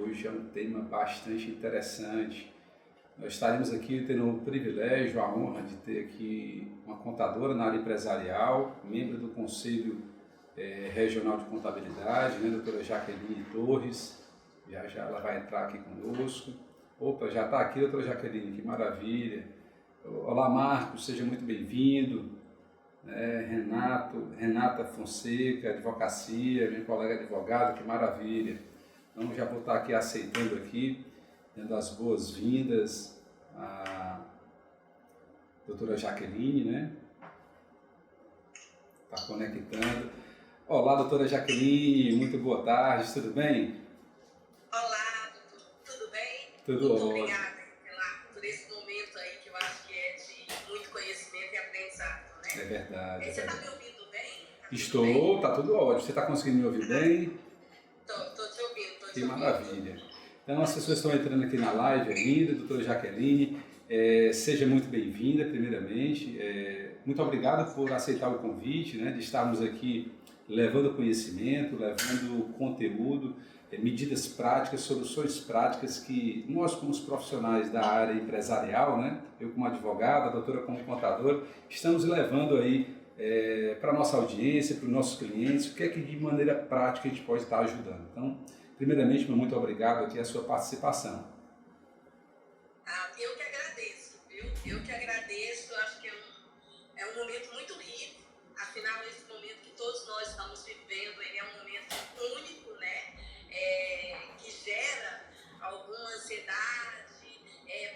hoje é um tema bastante interessante. Nós estaremos aqui tendo o privilégio, a honra de ter aqui uma contadora na área empresarial, membro do Conselho Regional de Contabilidade, né, doutora Jaqueline Torres. Já já ela vai entrar aqui conosco. Opa, já está aqui, doutora Jaqueline, que maravilha. Olá, Marcos, seja muito bem-vindo. Renata Fonseca, advocacia, minha colega advogada, que maravilha. Então já vou estar aqui aceitando aqui, dando as boas-vindas à doutora Jaqueline, né? Está conectando. Olá, doutora Jaqueline, muito boa tarde, tudo bem? Olá, doutor, tudo bem? Tudo muito ótimo. Obrigada por esse momento aí que eu acho que é de muito conhecimento e aprendizado, né? É verdade. Você está me ouvindo bem? Estou, está tudo ótimo. Você está conseguindo me ouvir bem? Estou te ouvindo, Que maravilha. Então, as pessoas estão entrando aqui na live ainda, doutora Jaqueline, seja muito bem-vinda, primeiramente. Muito obrigado por aceitar o convite, né, de estarmos aqui levando conhecimento, levando conteúdo, medidas práticas, soluções práticas que nós, como os profissionais da área empresarial, né, eu como advogado, a doutora como contador, estamos levando aí para a nossa audiência, para os nossos clientes, o que é que de maneira prática a gente pode estar ajudando. Então, primeiramente, muito obrigado aqui a sua participação. Eu que agradeço, viu? Eu que agradeço, acho que é um momento muito rico, afinal, esse momento que todos nós estamos vivendo, ele é um momento único, né? Que gera alguma ansiedade,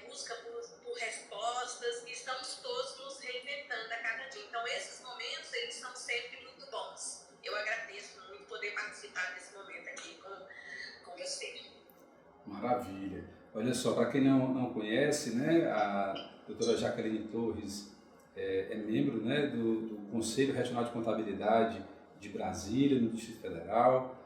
busca por respostas, e estamos todos nos reinventando a cada dia. Então, esses momentos, eles são sempre muito bons. Eu agradeço muito poder participar desse momento aqui com você. Maravilha. Olha só, para quem não conhece, né, a doutora Jaqueline Torres é membro, né, do Conselho Regional de Contabilidade de Brasília, no Distrito Federal.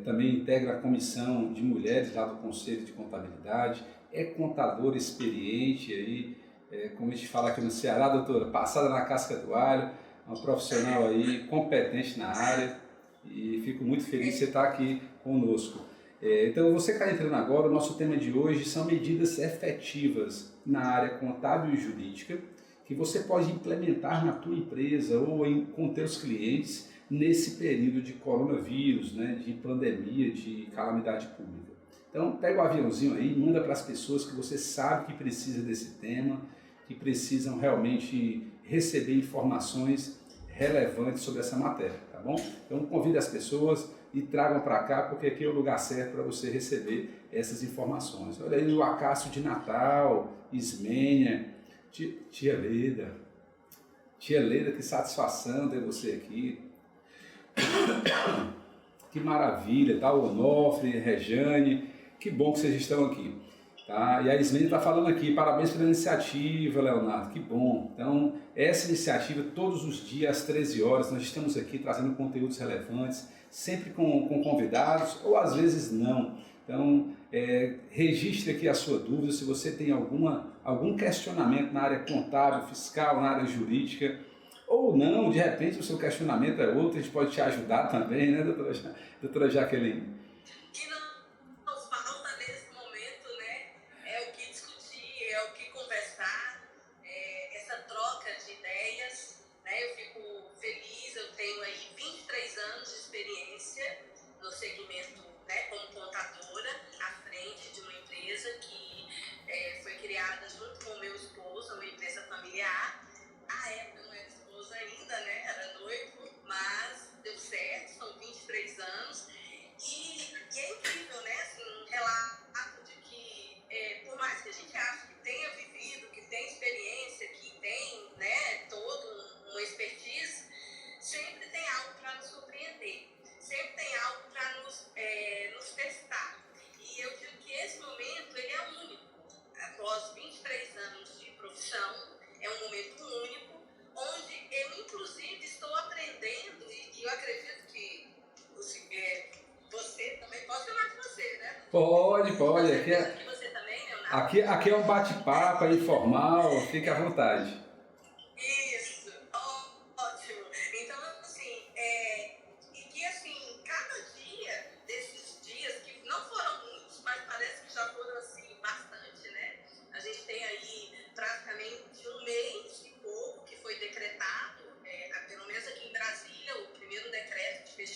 Também integra a Comissão de Mulheres lá do Conselho de Contabilidade. É contadora experiente, aí, como a gente fala aqui no Ceará, doutora, passada na casca do alho, uma profissional aí competente na área, e fico muito feliz de você estar aqui conosco. Então, você que está entrando agora, o nosso tema de hoje são medidas efetivas na área contábil e jurídica que você pode implementar na tua empresa ou com teus clientes nesse período de coronavírus, né, de pandemia, de calamidade pública. Então, pega o aviãozinho aí, manda para as pessoas que você sabe que precisa desse tema, que precisam realmente receber informações relevantes sobre essa matéria, tá bom? Então, convide as pessoas e tragam para cá, porque aqui é o lugar certo para você receber essas informações. Olha aí o Acácio de Natal, Ismênia, tia Leda, que satisfação ter você aqui. Que maravilha, tá? O Onofre, Rejane, que bom que vocês estão aqui. Tá? E a Ismênia está falando aqui, parabéns pela iniciativa, Leonardo, que bom. Então, essa iniciativa, todos os dias, às 13 horas, nós estamos aqui trazendo conteúdos relevantes, sempre com convidados, ou às vezes não. Então, registre aqui a sua dúvida, se você tem algum questionamento na área contábil, fiscal, na área jurídica, ou não, de repente o seu questionamento é outro, a gente pode te ajudar também, né, doutora Jaqueline? Que não falta nesse momento, né? É o que discutir, é o que conversar, essa troca de ideias, né? Eu fico feliz, eu tenho aí 23 anos de experiência no segmento, né, como contadora, à frente de uma empresa que foi criada junto com o meu esposo, uma empresa familiar. À época não era esposa ainda, né? Era noivo, mas deu certo, são 23 anos. E é incrível, né? Assim, um relato de que, por mais que a gente ache que tenha vivido, que tem experiência, que tem, né, toda uma expertise, sempre tem algo para nos surpreender, sempre tem algo para nos testar. E eu digo que esse momento ele é único. Após 23 anos de profissão, é um momento único, onde eu, inclusive, estou aprendendo, e eu acredito que você também, posso chamar de você, né? Pode. Aqui você também, Leonardo? Aqui é um bate-papo informal, fique à vontade. Isso, ótimo. Então, assim, e que, assim, cada dia desses dias, que não foram muitos, mas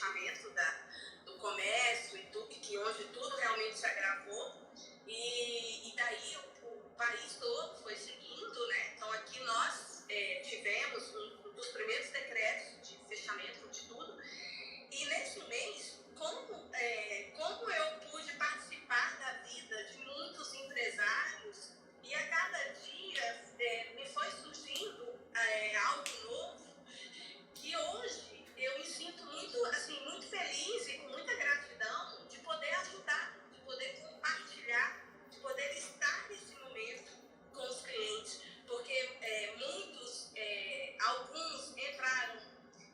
fechamento do comércio e tudo, que hoje tudo realmente se agravou. E daí o país todo foi seguindo, né? Então aqui nós tivemos um dos primeiros decretos de fechamento de tudo. E nesse mês, como eu pude participar da vida de muitos empresários, e a cada dia me foi surgindo algo novo, que hoje eu me sinto muito, assim, muito feliz e com muita gratidão de poder ajudar, de poder compartilhar, de poder estar nesse momento com os clientes, porque alguns entraram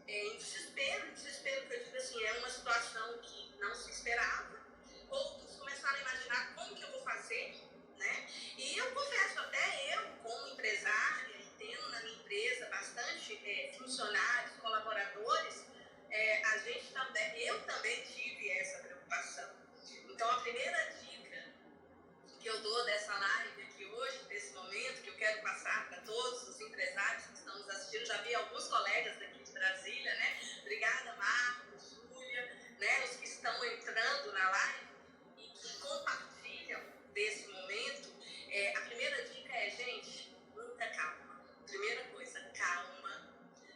em desespero que eu digo assim, é uma situação que não se esperava, outros começaram a imaginar como que eu vou fazer, né? E eu confesso, até eu, como empresária, e tendo na minha empresa bastante funcionários, colaboradores, eu também tive essa preocupação. Então, a primeira dica que eu dou dessa live aqui hoje, desse momento, que eu quero passar para todos os empresários que estão nos assistindo, já vi alguns colegas daqui de Brasília, né? Obrigada, Marcos, Júlia, né? Os que estão entrando na live e que compartilham desse momento. A primeira dica é, gente, muita calma. Primeira coisa, calma,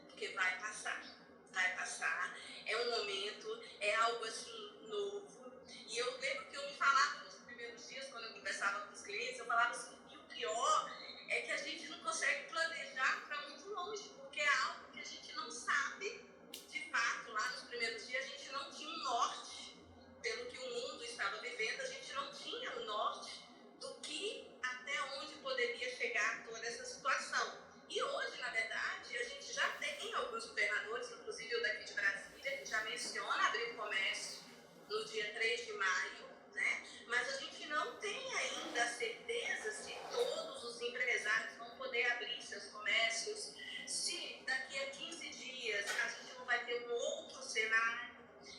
porque vai passar. Vai passar. É um momento, é algo assim novo. E eu lembro que eu me falava nos primeiros dias, quando eu conversava com os clientes, eu falava assim, e o pior é que a gente não consegue planejar para muito longe, porque é algo que a gente não sabe. De fato, lá nos primeiros dias, a gente não tinha um norte. Pelo que o mundo estava vivendo, a gente não tinha um norte do que, até onde poderia chegar toda essa situação. E hoje, na verdade, a gente já tem alguns governadores, inclusive o daqui de Brasília, que já menciona abrir o comércio no dia 3 de maio, né? Mas a gente não tem ainda a certeza se todos os empresários vão poder abrir seus comércios, se daqui a 15 dias a gente não vai ter um outro cenário.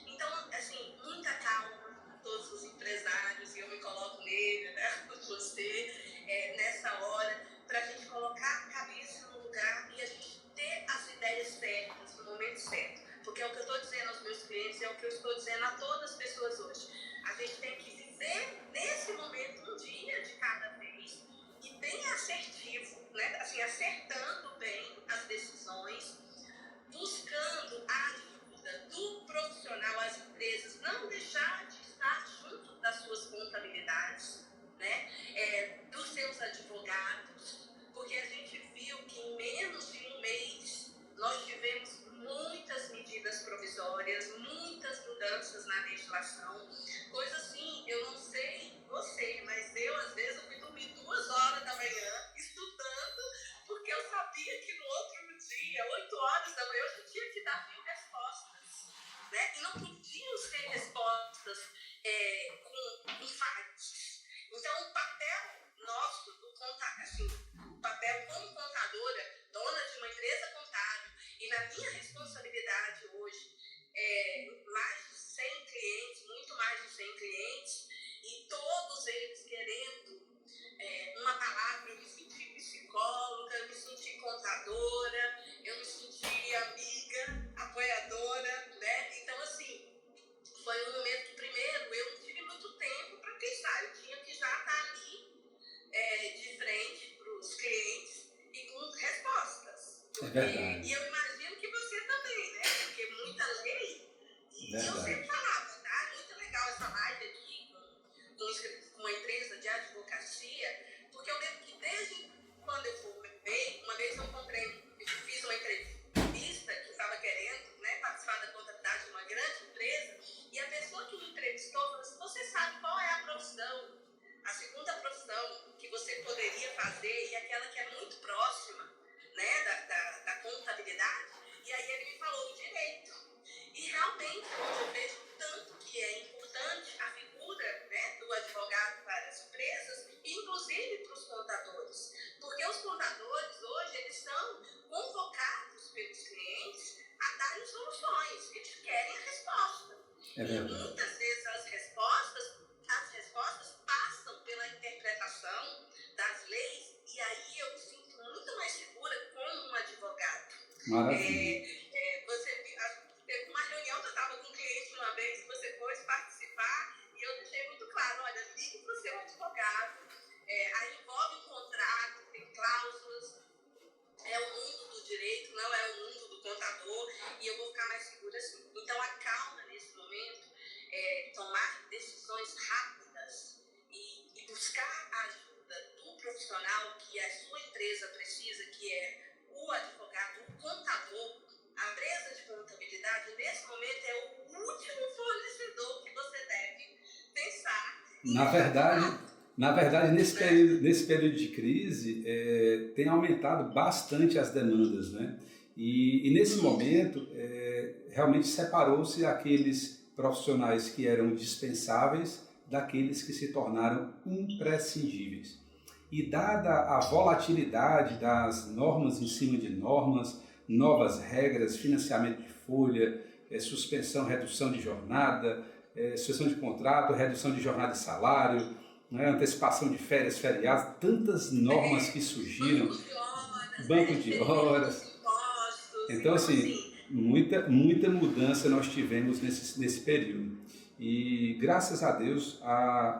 Então, assim, muita calma a todos os empresários, e eu me coloco nele, né, você, nessa hora, para a gente colocar a cabeça no lugar e a gente ter as ideias certas, no momento certo. Porque é o que eu estou dizendo aos meus clientes, é o que eu estou dizendo a todas as pessoas hoje. A gente tem que viver nesse momento um dia de cada vez e bem assertivo, né? Assim, acertando bem as decisões, buscando a ajuda do profissional, as empresas, não deixar de estar junto das suas contabilidades, né? Dos seus advogados, porque a gente viu que em menos de um mês nós tivemos muitas medidas provisórias, muitas mudanças na legislação, coisa assim, eu não sei você, mas eu às vezes eu fui dormir 2 horas da manhã estudando, porque eu sabia que no outro dia, 8 horas da manhã, eu já tinha que dar 1000 respostas, né? E não podiam ser respostas com fatos. Então, o papel nosso, o papel como contadora, dona de uma empresa contábil, e na minha responsabilidade hoje, mais de 100 clientes, muito mais de 100 clientes, e todos eles querendo uma palavra, eu me senti psicóloga, eu me senti contadora, eu me senti amiga, apoiadora, né? Então, assim, foi um momento que, primeiro, eu não tive muito tempo para pensar, eu tinha que já estar ali de frente para os clientes e com respostas. Porque, e eu imagino que você também, né? Porque muita lei, e eu sempre falava, tá? Muito legal essa live aqui com uma empresa de advocacia, porque eu lembro que desde quando eu formei, uma vez eu fiz uma entrevista que estava querendo, né, participar da contabilidade de uma grande empresa, e a pessoa que me entrevistou falou assim, você sabe qual é a profissão, a segunda profissão que você poderia fazer e aquela que é muito próxima, né, da contabilidade? E aí ele me falou do direito. E realmente eu vejo tanto que é importante a figura, né, do advogado para as empresas, inclusive para os contadores. Porque os contadores hoje, eles são convocados pelos clientes a darem soluções. Eles querem a resposta. E muitas vezes as respostas passam pela interpretação das leis, e aí eu me sinto muito mais segura como um advogado. Maravilha. Você teve uma reunião que eu estava com um cliente assim. Então, a calma nesse momento é tomar decisões rápidas e buscar a ajuda do profissional que a sua empresa precisa, que é o advogado, o contador. A empresa de contabilidade, nesse momento, é o último fornecedor que você deve pensar. Na verdade, nesse período de crise, tem aumentado bastante as demandas, né? E nesse momento, realmente separou-se aqueles profissionais que eram dispensáveis daqueles que se tornaram imprescindíveis. E dada a volatilidade das normas em cima de normas, novas regras, financiamento de folha, suspensão, redução de jornada, suspensão de contrato, redução de jornada e salário, né, antecipação de férias, feriados, tantas normas que surgiram, banco de horas. Então, assim, muita mudança nós tivemos nesse período. E, graças a Deus,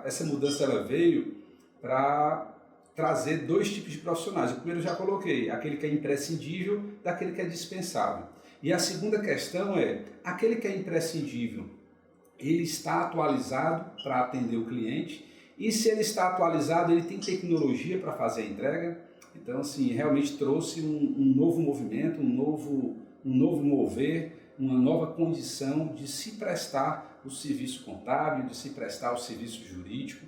essa mudança ela veio para trazer dois tipos de profissionais. O primeiro eu já coloquei, aquele que é imprescindível daquele que é dispensável. E a segunda questão é, aquele que é imprescindível, ele está atualizado para atender o cliente, e se ele está atualizado, ele tem tecnologia para fazer a entrega. Então, assim, realmente trouxe um novo movimento, um novo mover, uma nova condição de se prestar o serviço contábil, de se prestar o serviço jurídico.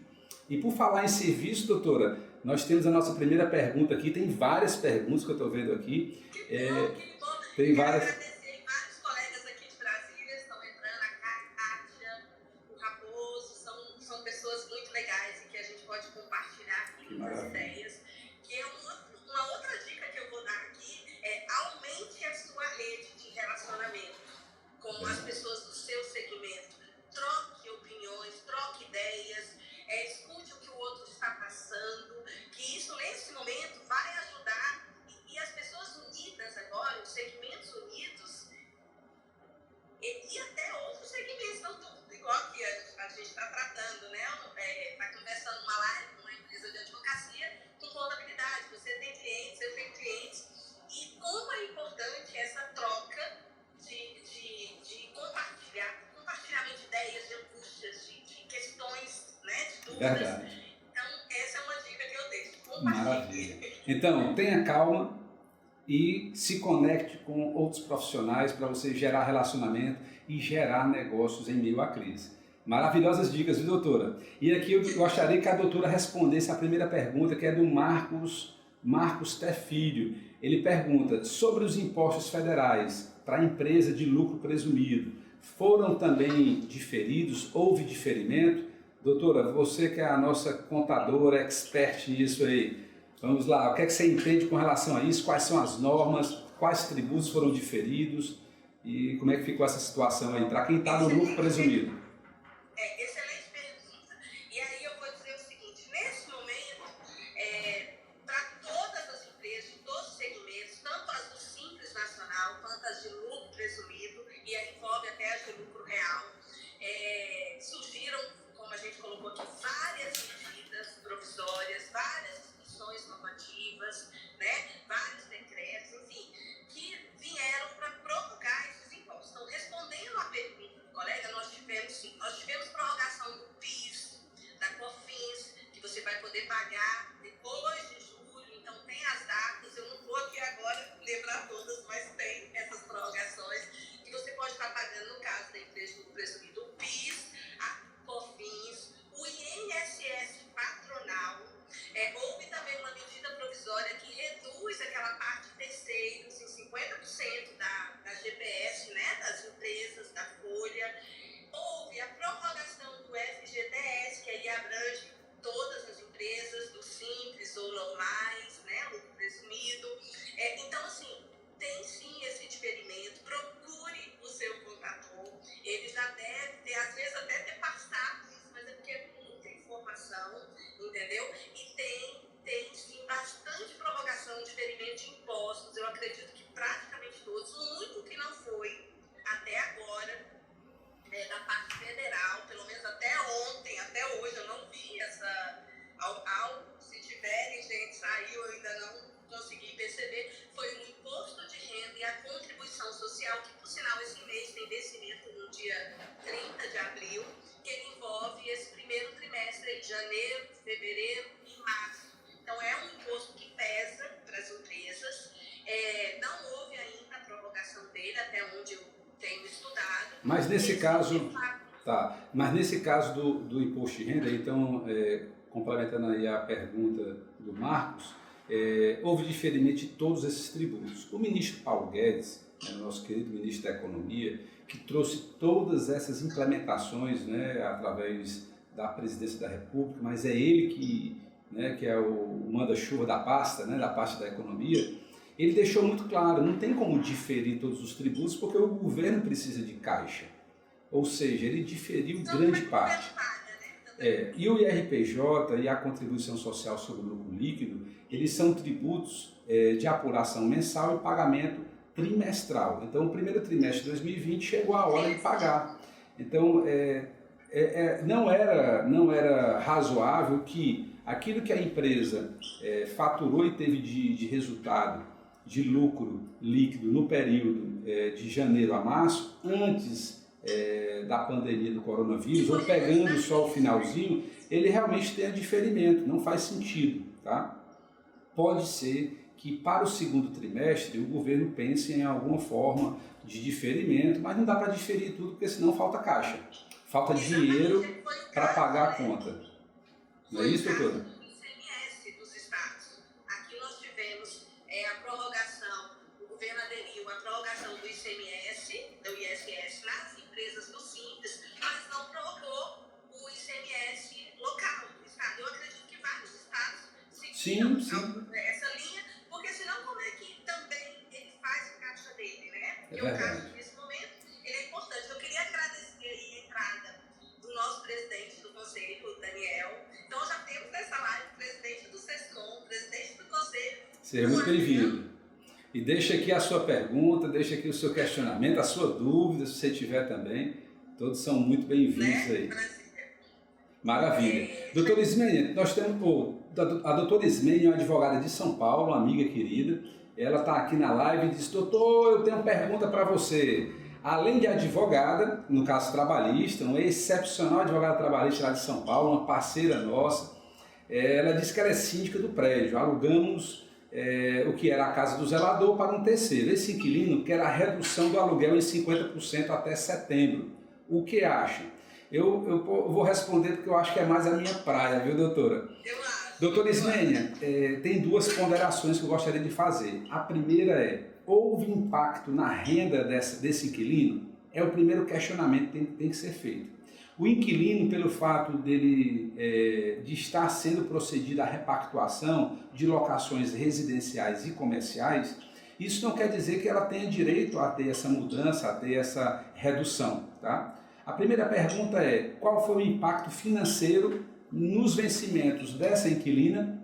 E por falar em serviço, doutora, nós temos a nossa primeira pergunta aqui, tem várias perguntas que eu estou vendo aqui. Que bom. Tem várias. Agradecer vários colegas aqui de Brasília estão entrando, a Kátia, o Raposo, são pessoas muito legais e que a gente pode compartilhar aqui muitas ideias. Que é uma outra dica que eu vou dar aqui é aumente a sua rede de relacionamento com as pessoas do seu segmento. Troque opiniões, troque ideias, escute o que o outro está passando, que isso nesse momento vai ajudar e as pessoas unidas agora, os segmentos unidos e até outros segmentos, não tudo igual que a gente está tratando, né? Está conversando uma live com uma empresa de advocacia com contabilidade, você tem clientes, eu tenho clientes, e como é importante essa troca de compartilhamento de ideias, de angústias, de questões, né, de dúvidas. Verdade. Então, essa é uma dica que eu deixo. Maravilha. Então, tenha calma e se conecte com outros profissionais para você gerar relacionamento e gerar negócios em meio à crise. Maravilhosas dicas, viu, doutora? E aqui eu gostaria que a doutora respondesse a primeira pergunta, que é do Marcos Té Filho. Ele pergunta sobre os impostos federais para a empresa de lucro presumido. Foram também diferidos? Houve diferimento? Doutora, você que é a nossa contadora, expert nisso aí, vamos lá, o que é que você entende com relação a isso? Quais são as normas? Quais tributos foram diferidos? E como é que ficou essa situação aí, para quem está no lucro presumido? Excelente pergunta. E aí eu vou dizer o seguinte, nesse momento, para todas as empresas, de todos os segmentos, tanto as do Simples Nacional, quanto as de lucro presumido, e aí envolve até as de lucro real, surgiram, como a gente colocou aqui, várias medidas provisórias, várias discussões normativas, né, vários decretos, enfim, que vieram para prorrogar esses impostos. Então, respondendo à pergunta do colega, nós tivemos no dia 30 de abril, que ele envolve esse primeiro trimestre de janeiro, fevereiro e março. Então, é um imposto que pesa para as empresas. Não houve ainda a prorrogação dele, até onde eu tenho estudado. Mas nesse caso, mas nesse caso do imposto de renda, então, complementando aí a pergunta do Marcos, houve diferimento de todos esses tributos. O ministro Paulo Guedes, nosso querido ministro da Economia, que trouxe todas essas implementações, né, através da presidência da República, mas é ele que é o manda-chuva da pasta, né, da pasta da economia. Ele deixou muito claro, não tem como diferir todos os tributos porque o governo precisa de caixa. Ou seja, ele diferiu grande parte. E o IRPJ e a contribuição social sobre o lucro líquido, eles são tributos de apuração mensal e pagamento trimestral. Então, o primeiro trimestre de 2020 chegou a hora de pagar. Então, não era razoável que aquilo que a empresa faturou e teve de resultado, de lucro líquido no período de janeiro a março, antes da pandemia do coronavírus, ou pegando só o finalzinho, ele realmente tenha diferimento, não faz sentido, tá? Pode ser que para o segundo trimestre o governo pense em alguma forma de diferimento, mas não dá para diferir tudo, porque senão falta caixa, falta dinheiro para pagar a conta. Não é isso, doutora? ICMS dos estados. Aqui nós tivemos a prorrogação, o governo aderiu à prorrogação do ICMS, do ISS nas empresas do Simples, mas não prorrogou o ICMS local do estado. Eu acredito que vários estados seguiram essa linha, porque senão como é que também ele faz o caixa dele, né? Porque o caixa nesse momento ele é importante. Eu queria agradecer aí a entrada do nosso presidente do Conselho, o Daniel. Então já temos nessa live o presidente do SESCOM, o presidente do Conselho. Seja muito bem-vindo. E deixa aqui a sua pergunta, deixa aqui o seu questionamento, a sua dúvida, se você tiver também. Todos são muito bem-vindos aí. Maravilha. Doutora Ismênia, nós temos a doutora Ismênia é uma advogada de São Paulo, uma amiga querida. Ela está aqui na live e disse: doutor, eu tenho uma pergunta para você. Além de advogada, no caso trabalhista, uma excepcional advogada trabalhista lá de São Paulo, uma parceira nossa, ela disse que ela é síndica do prédio. Alugamos o que era a casa do zelador para um terceiro. Esse inquilino quer a redução do aluguel em 50% até setembro. O que acha? Eu vou responder porque eu acho que é mais a minha praia, viu, doutora? Eu acho. Doutora Ismênia, tem duas ponderações que eu gostaria de fazer. A primeira houve impacto na renda desse inquilino? É o primeiro questionamento que tem que ser feito. O inquilino, pelo fato dele de estar sendo procedida a repactuação de locações residenciais e comerciais, isso não quer dizer que ela tenha direito a ter essa mudança, a ter essa redução, tá? A primeira pergunta é: qual foi o impacto financeiro nos vencimentos dessa inquilina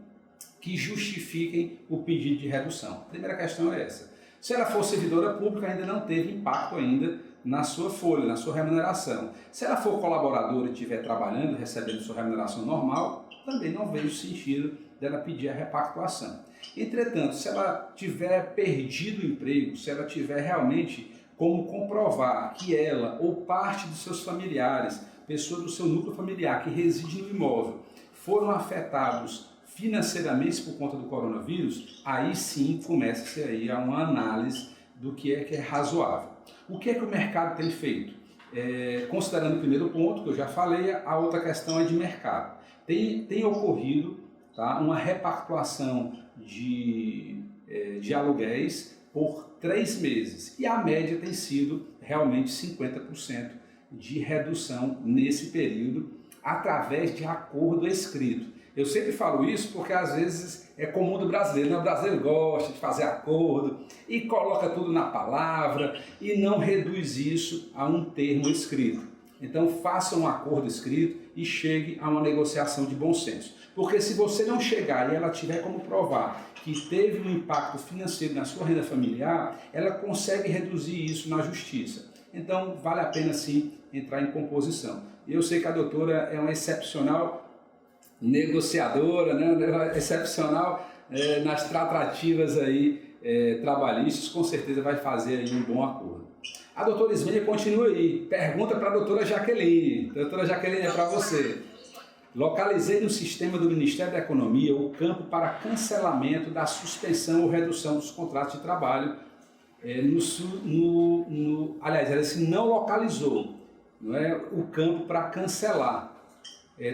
que justifiquem o pedido de redução? A primeira questão é essa. Se ela for servidora pública, ainda não teve impacto ainda na sua folha, na sua remuneração. Se ela for colaboradora e estiver trabalhando, recebendo sua remuneração normal, também não vejo sentido dela pedir a repactuação. Entretanto, se ela tiver perdido o emprego, se ela tiver realmente como comprovar que ela ou parte dos seus familiares, pessoa do seu núcleo familiar que reside no imóvel, foram afetados financeiramente por conta do coronavírus, aí sim começa-se aí a uma análise do que é razoável. O que é que o mercado tem feito? Considerando o primeiro ponto que eu já falei, a outra questão é de mercado. Tem ocorrido, tá, uma repactuação de aluguéis por 3 meses e a média tem sido realmente 50% de redução nesse período através de acordo escrito. Eu sempre falo isso porque às vezes é comum do brasileiro, né? O brasileiro gosta de fazer acordo e coloca tudo na palavra e não reduz isso a um termo escrito. Então faça um acordo escrito e chegue a uma negociação de bom senso. Porque se você não chegar e ela tiver como provar que teve um impacto financeiro na sua renda familiar, ela consegue reduzir isso na justiça. Então vale a pena sim entrar em composição. Eu sei que a doutora é uma excepcional negociadora, né? Excepcional nas tratativas aí trabalhistas, com certeza vai fazer aí um bom acordo. A doutora Ismênia continua aí, pergunta para a doutora Jaqueline. Doutora Jaqueline, é para você. Localizei no sistema do Ministério da Economia o campo para cancelamento da suspensão ou redução dos contratos de trabalho. Aliás, ela se não localizou, não é, o campo para cancelar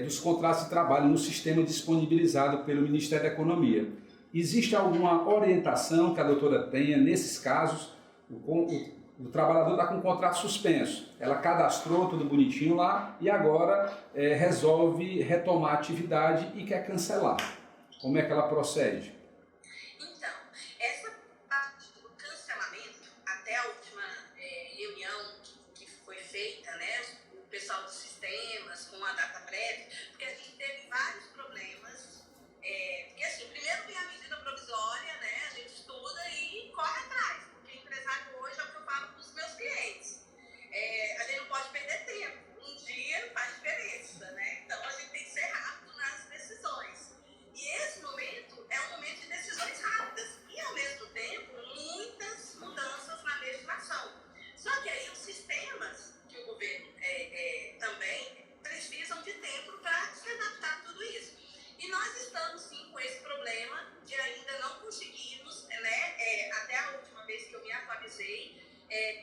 dos contratos de trabalho no sistema disponibilizado pelo Ministério da Economia. Existe alguma orientação que a doutora tenha nesses casos? O trabalhador está com o contrato suspenso, ela cadastrou tudo bonitinho lá e agora resolve retomar a atividade e quer cancelar. Como é que ela procede? Então, essa parte do cancelamento, até a última reunião que foi feita, né, o pessoal dos sistemas com a data prévia, porque a gente teve vários problemas, porque assim, primeiro vem a medida provisória, né, a gente estuda e corre atrás, porque empresário hoje é o que eu falo para os meus clientes, a gente não pode perder tempo, um dia faz diferença, né, então a gente tem que ser rápido nas decisões. E esse momento é um momento de decisões rápidas e, ao mesmo tempo, muitas mudanças na legislação. Só que aí os sistemas que o governo também precisam de tempo para se adaptar a tudo isso. E nós estamos, sim, com esse problema de ainda não conseguirmos, né, até a última vez que eu me atualizei,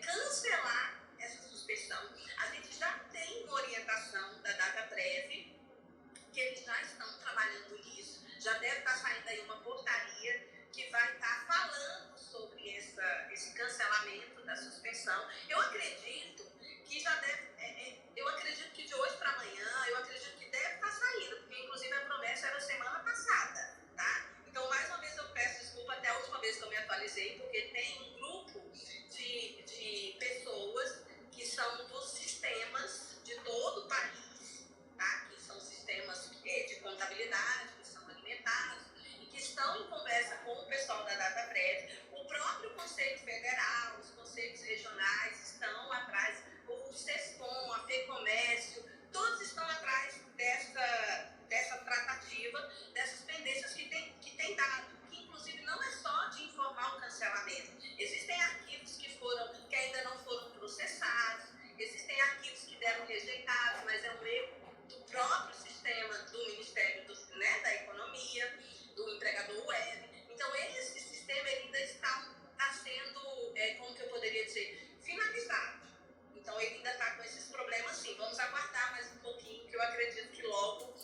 cancelar essa suspensão. A gente já tem uma orientação da DataPrev, que eles já estão trabalhando nisso, já deve estar saindo aí uma portaria que vai estar falando sobre esse cancelamento da suspensão. Eu acredito que já deve, eu acredito que de hoje para amanhã, eu acredito que deve estar saindo, porque inclusive a promessa era semana passada, tá? Então, mais uma vez eu peço desculpa até a última vez que eu me atualizei, porque tem um grupo de pessoas que são dos sistemas de todo o país, tá? Que são sistemas de contabilidade, que são alimentados e que estão em conversa com o pessoal da DataPrev. O próprio Conselho Federal, os conselhos regionais estão atrás, o SESCOM, a FEComércio, todos estão atrás dessa tratativa, dessas pendências que tem dado, que inclusive não é só de informar o cancelamento. Existem arquivos que ainda não foram processados, existem arquivos que deram rejeitados, mas é um erro do próprio sistema do Ministério da Economia, do empregador web. Então, esse sistema ainda está sendo, como que eu poderia dizer, finalizado. Então, ele ainda está com esses problemas, sim. Vamos aguardar mais um pouquinho, que eu acredito que logo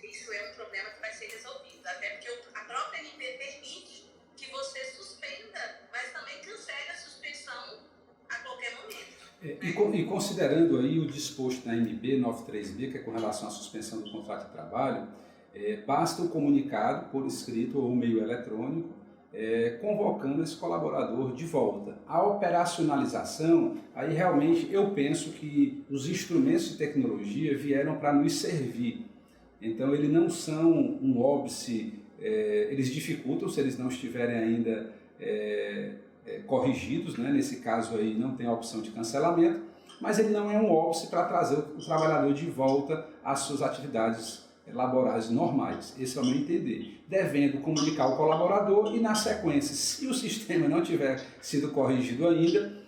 isso é um problema que vai ser resolvido. Até porque a própria MP permite que você suspenda, mas também cancele a suspensão a qualquer momento. E considerando aí o disposto na MP 93B, que é com relação à suspensão do contrato de trabalho, basta o comunicado por escrito ou meio eletrônico, convocando esse colaborador de volta. A operacionalização, aí realmente eu penso que os instrumentos de tecnologia vieram para nos servir. Então, eles não são um óbice, eles dificultam se eles não estiverem ainda corrigidos, né? Nesse caso aí não tem a opção de cancelamento, mas ele não é um óbice para trazer o trabalhador de volta às suas atividades laborais normais. Esse é o meu entender. Devendo comunicar ao colaborador e, na sequência, se o sistema não tiver sido corrigido ainda,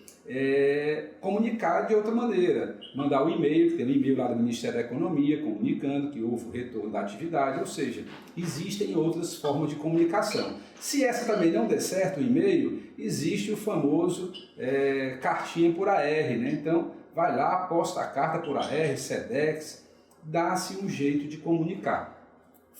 comunicar de outra maneira. Mandar o e-mail, que tem um e-mail lá do Ministério da Economia, comunicando que houve o retorno da atividade, ou seja, existem outras formas de comunicação. Se essa também não der certo, o e-mail, existe o famoso cartinha por AR, né? Então, vai lá, posta a carta por AR, SEDEX, dá-se um jeito de comunicar.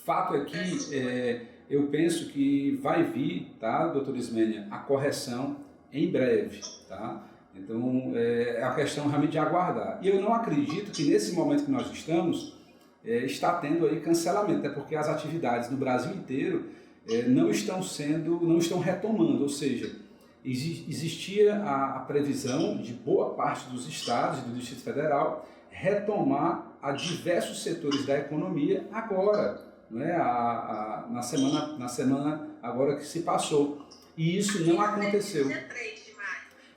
Fato é que eu penso que vai vir, tá, doutora Ismênia, a correção em breve, tá? Então, é a questão realmente de aguardar. E eu não acredito que nesse momento que nós estamos, está tendo aí cancelamento, até porque as atividades no Brasil inteiro não estão retomando, ou seja, existia a previsão de boa parte dos estados e do Distrito Federal retomar a diversos setores da economia agora, né? Na semana agora que se passou. E isso não aconteceu.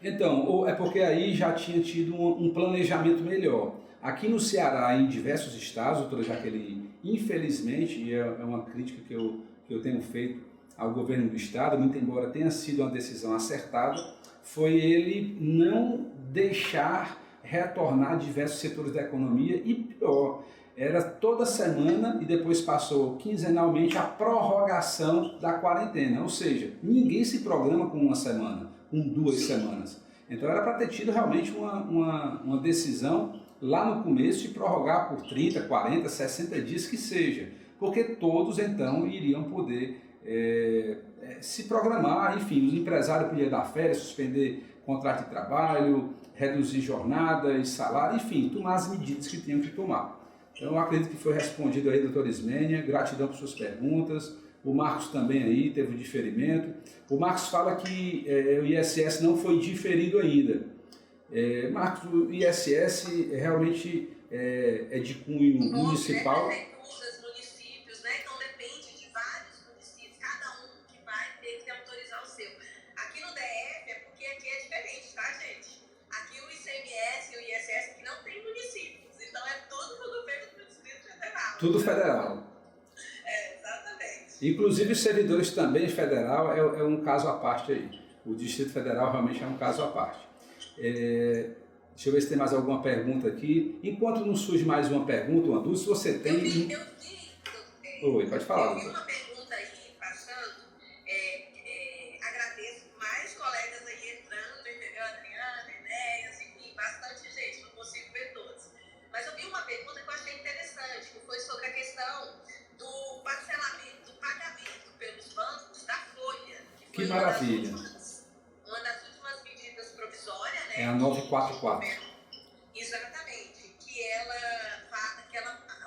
Então, é porque aí já tinha tido um planejamento melhor. Aqui no Ceará, em diversos estados, doutora Jaqueline, infelizmente, e é uma crítica que eu tenho feito ao governo do Estado, muito embora tenha sido uma decisão acertada, foi ele não deixar retornar diversos setores da economia e pior, era toda semana e depois passou quinzenalmente a prorrogação da quarentena, ou seja, ninguém se programa com uma semana, com 2 semanas. Então era para ter tido realmente uma decisão lá no começo de prorrogar por 30, 40, 60 dias que seja, porque todos então iriam poder se programar, enfim, os empresários podiam dar férias, suspender contrato de trabalho, reduzir jornada e salário, enfim, tomar as medidas que tinham que tomar. Então eu acredito que foi respondido aí, doutora Ismênia, gratidão por suas perguntas. O Marcos também aí teve um diferimento. O Marcos fala que o ISS não foi diferido ainda. Marcos, o ISS realmente é de cunho municipal. Prefeituras, municípios, né? Então depende de vários municípios, cada um que vai ter que autorizar o seu. Aqui no DF é porque aqui é diferente, tá, gente? Aqui o ICMS e o ISS aqui não tem municípios, então é tudo do governo do Distrito Federal. Tudo federal. Exatamente. Inclusive os servidores também federal é um caso à parte aí. O Distrito Federal realmente é um caso à parte. Deixa eu ver se tem mais alguma pergunta aqui. Enquanto não surge mais uma pergunta, uma dúvida, se você tem... Oi, pode falar. Eu vi uma pergunta aí passando, agradeço mais colegas aí entrando, entendeu? Adriana, Enéas, enfim, bastante gente, não consigo ver todos. Mas eu vi uma pergunta que eu achei interessante, que foi sobre a questão do parcelamento, do pagamento pelos bancos da folha. Que maravilha. Uma das últimas medidas provisórias, né? É a 944. Exatamente, que ela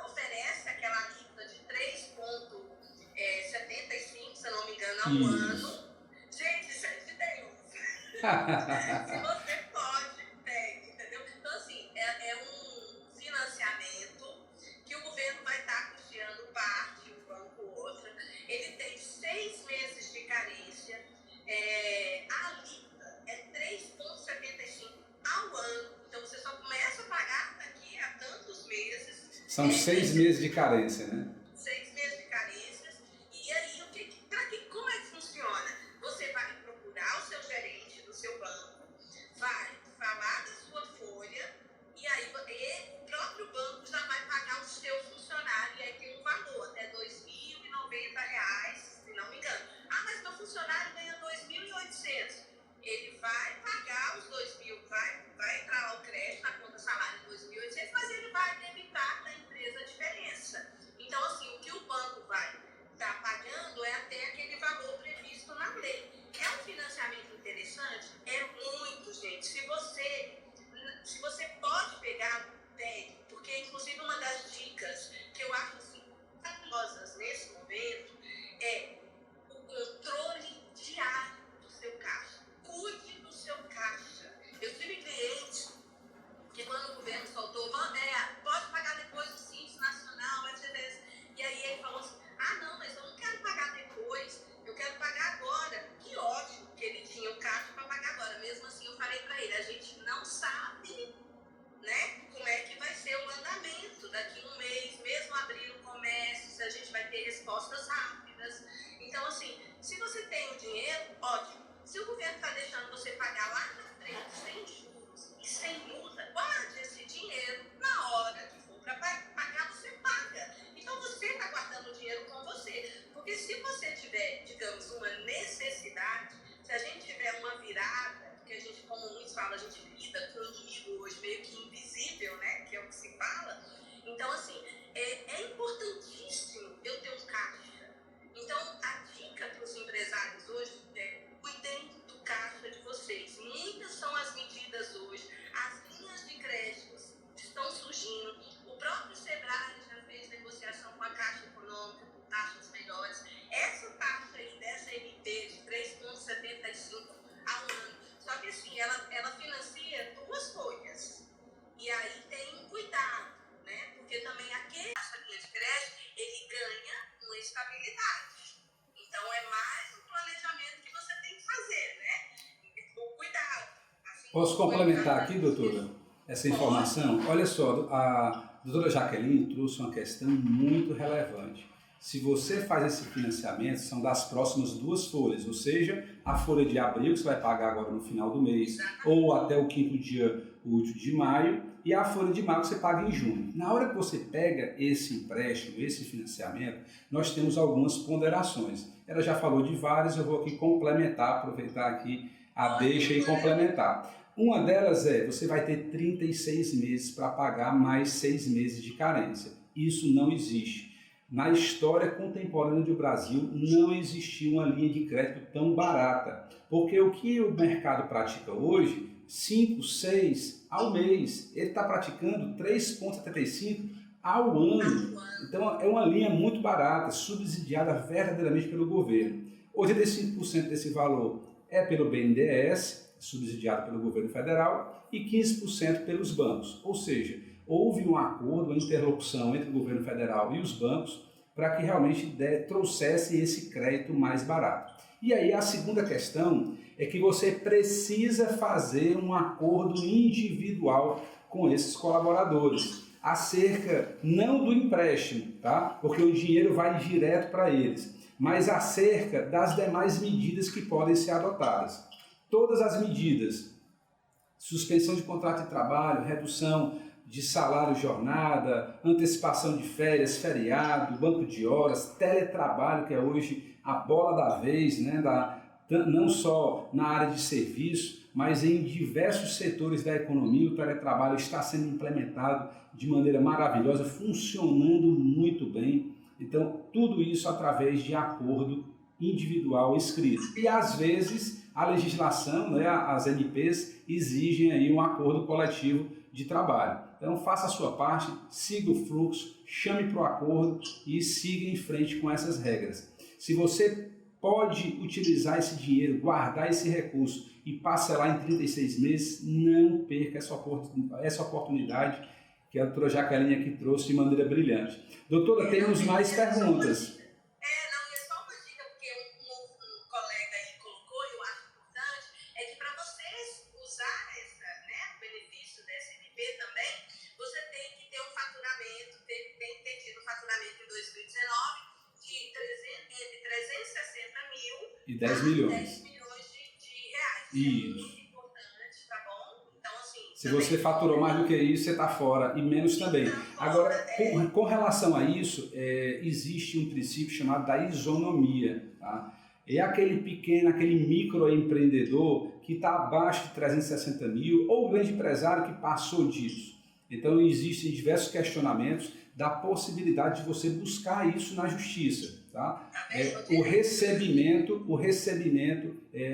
oferece aquela alíquota de 3,75, se eu não me engano, ao ano. Gente, isso é de Deus. Se você pode, pegue, entendeu? Então, assim, é um financiamento que o governo vai estar custeando parte, o banco outra. Ele tem 6 meses de carência. A alíquota é 3,75 ao ano. Então você só começa a pagar daqui a tantos meses. São 6 meses de carência, né? 6 meses de carências. E aí, como é que funciona? Você vai procurar o seu gerente do seu banco, vai falar da sua folha, e aí o próprio banco já vai pagar o seu funcionário, e aí tem um valor, até R$ 2.090, se não me engano. Ah, mas meu funcionário ganha R$ 2.800. Ele vai pagar os 2.000, vai entrar lá o crédito na conta salário de 2.800, mas ele vai debitar da empresa a diferença. Então, assim, o que o banco vai estar pagando é até aquele valor previsto na lei. É um financiamento interessante? É muito, gente. Se você pode pegar, pegue, porque inclusive uma das dicas que eu acho assim, valiosas nesse momento é o controle diário do seu caixa. Cuide do seu caixa. Eu tive clientes que quando o governo soltou, pode pagar depois do Simples Nacional, FGTS. E aí ele falou assim, não, mas eu não quero pagar depois, eu quero pagar agora. Que ótimo que ele tinha o caixa para pagar agora. Mesmo assim eu falei para ele, a gente não sabe, né, como é que vai ser o andamento daqui a um mês, mesmo abrindo o comércio, se a gente vai ter respostas rápidas. Então assim, se você tem o dinheiro, ótimo. Se o governo está deixando você pagar lá na frente, sem juros e sem multa, guarde esse dinheiro na hora que for para pagar, você paga. Então você está guardando o dinheiro com você. Porque se você tiver, digamos, uma necessidade, se a gente tiver uma virada, que a gente, como muitos falam, a gente lida com um inimigo hoje meio que invisível, né? Que é o que se fala. Então, assim, é importantíssimo eu ter um caixa. Então, a dica para os empresários hoje é cuidem do caixa de vocês. Muitas são as medidas hoje. As linhas de créditos estão surgindo. O próprio Sebrae já fez negociação com a Caixa Econômica por taxas melhores. Essa taxa aí dessa MP de 3,75 ao ano. Só que assim, ela financia 2 folhas. E aí tem um cuidado, né? Porque também essa linha de crédito, ele ganha uma estabilidade. Então é mais um planejamento que você tem que fazer, né? O cuidado. Assim, posso complementar aqui, doutora, essa informação? Olha só, a doutora Jaqueline trouxe uma questão muito relevante. Se você faz esse financiamento, são das próximas 2 folhas, ou seja, a folha de abril, que você vai pagar agora no final do mês, ou até o 5º dia útil de maio, e a folha de maio que você paga em junho. Na hora que você pega esse empréstimo, esse financiamento, nós temos algumas ponderações. Ela já falou de várias, eu vou aqui complementar, aproveitar aqui a deixa e complementar. Uma delas é, você vai ter 36 meses para pagar mais 6 meses de carência. Isso não existe. Na história contemporânea do Brasil, não existia uma linha de crédito tão barata. Porque o que o mercado pratica hoje, 5, 6 ao mês, ele está praticando 3,75 ao ano. Então é uma linha muito barata, subsidiada verdadeiramente pelo governo. 85% desse valor é pelo BNDES, subsidiado pelo governo federal, e 15% pelos bancos. Ou seja, houve um acordo, uma interlocução entre o governo federal e os bancos para que realmente trouxesse esse crédito mais barato. E aí a segunda questão é que você precisa fazer um acordo individual com esses colaboradores, acerca não do empréstimo, tá? Porque o dinheiro vai direto para eles, mas acerca das demais medidas que podem ser adotadas. Todas as medidas, suspensão de contrato de trabalho, redução de salário jornada, antecipação de férias, feriado, banco de horas, teletrabalho, que é hoje a bola da vez, né, não só na área de serviço, mas em diversos setores da economia, o teletrabalho está sendo implementado de maneira maravilhosa, funcionando muito bem. Então, tudo isso através de acordo individual escrito. E às vezes a legislação, né, as MPs, exigem aí um acordo coletivo de trabalho. Então faça a sua parte, siga o fluxo, chame para o acordo e siga em frente com essas regras. Se você pode utilizar esse dinheiro, guardar esse recurso e parcelar em 36 meses, não perca essa oportunidade que a doutora Jaqueline aqui trouxe de maneira brilhante. Doutora, temos mais perguntas. E 10 milhões. De reais. Isso. É muito importante, tá bom? Então, assim... Se você faturou mais do que isso, você está fora, e menos também. Agora, com relação a isso, existe um princípio chamado da isonomia. Tá? É aquele pequeno, aquele microempreendedor que está abaixo de 360 mil, ou o grande empresário que passou disso. Então, existem diversos questionamentos da possibilidade de você buscar isso na justiça. Tá? O recebimento,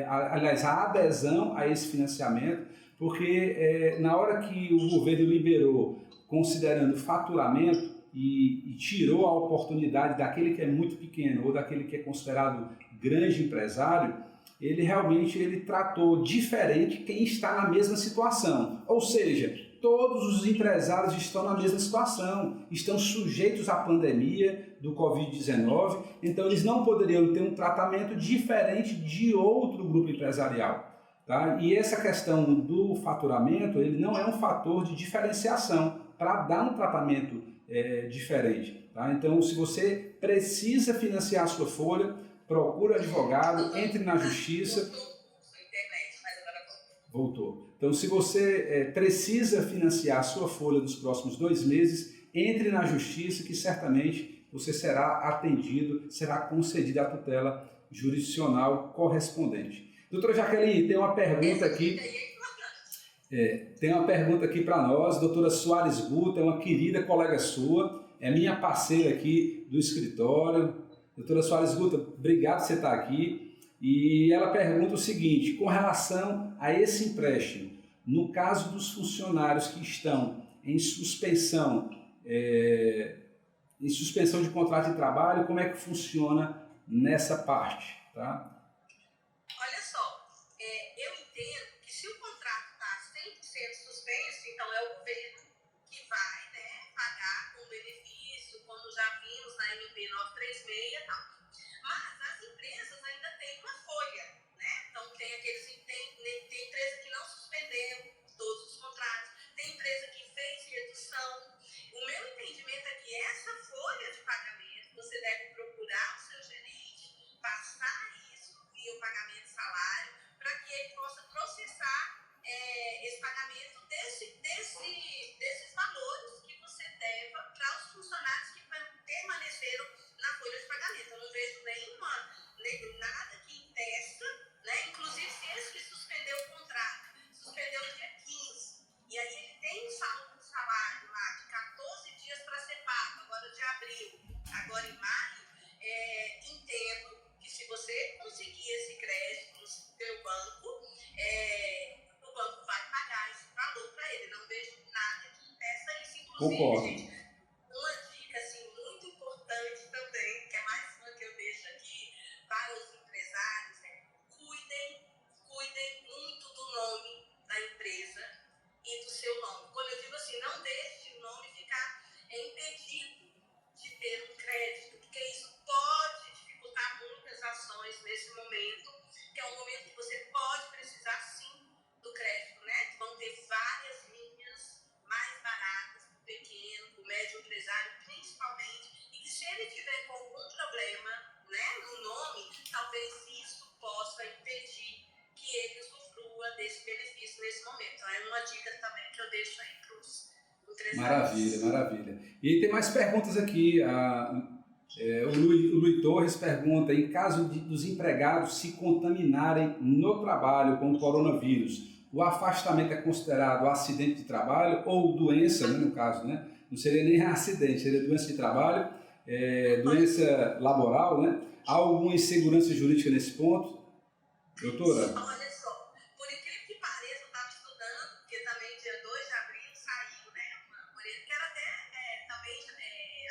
aliás, a adesão a esse financiamento, porque na hora que o governo liberou, considerando faturamento, e tirou a oportunidade daquele que é muito pequeno ou daquele que é considerado grande empresário, ele realmente tratou diferente quem está na mesma situação. Ou seja, todos os empresários estão na mesma situação, estão sujeitos à pandemia do Covid-19, então eles não poderiam ter um tratamento diferente de outro grupo empresarial. Tá? E essa questão do faturamento, ele não é um fator de diferenciação para dar um tratamento diferente. Tá? Então, se você precisa financiar a sua folha, procure advogado, entre na justiça. Voltou. Então, se você precisa financiar a sua folha dos próximos 2 meses, entre na justiça que certamente você será atendido, será concedida a tutela jurisdicional correspondente. Doutora Jaqueline, tem uma pergunta aqui. Tem uma pergunta aqui para nós. Doutora Soares Guta é uma querida colega sua, é minha parceira aqui do escritório. Doutora Soares Guta, obrigado por você estar aqui. E ela pergunta o seguinte, com relação a esse empréstimo, no caso dos funcionários que estão em suspensão de contrato de trabalho, como é que funciona nessa parte? Tá? Olha só, eu entendo que se o contrato está 100% suspenso, então é o governo que vai, né, pagar com benefício, como já vimos na MP 936 e tal. Mas as empresas ainda têm uma folha, né? Então tem empresa que não suspendeu todos os contratos, tem empresa que fez redução. O meu entendimento é que essa folha de pagamento você deve Inclusive, Concordo. gente, uma dica assim, muito importante também, que é mais uma que eu deixo aqui para os empresários, é cuidem muito do nome da empresa e do seu nome. Quando eu digo assim, não deixe o nome ficar impedido de ter um crédito, porque isso pode dificultar muitas ações nesse momento, que é um momento que você pode precisar sim do crédito, né? Vão ter várias linhas mais baratas para o pequeno, para o médio empresário, principalmente, e que se ele tiver com algum problema, né, no nome, talvez isso possa impedir que ele usufrua desse benefício nesse momento. Então, é uma dica também que eu deixo aí para os Maravilha, empresários. maravilha. E tem mais perguntas aqui. O Luiz Torres pergunta: em caso dos empregados se contaminarem no trabalho com o coronavírus, o afastamento é considerado acidente de trabalho ou doença, né, no caso, né? Não seria nem acidente, seria doença de trabalho, doença laboral, né? Há alguma insegurança jurídica nesse ponto? Doutora? Olha só, por incrível que pareça, eu estava estudando, porque também dia 2 de abril saiu, né, quero até também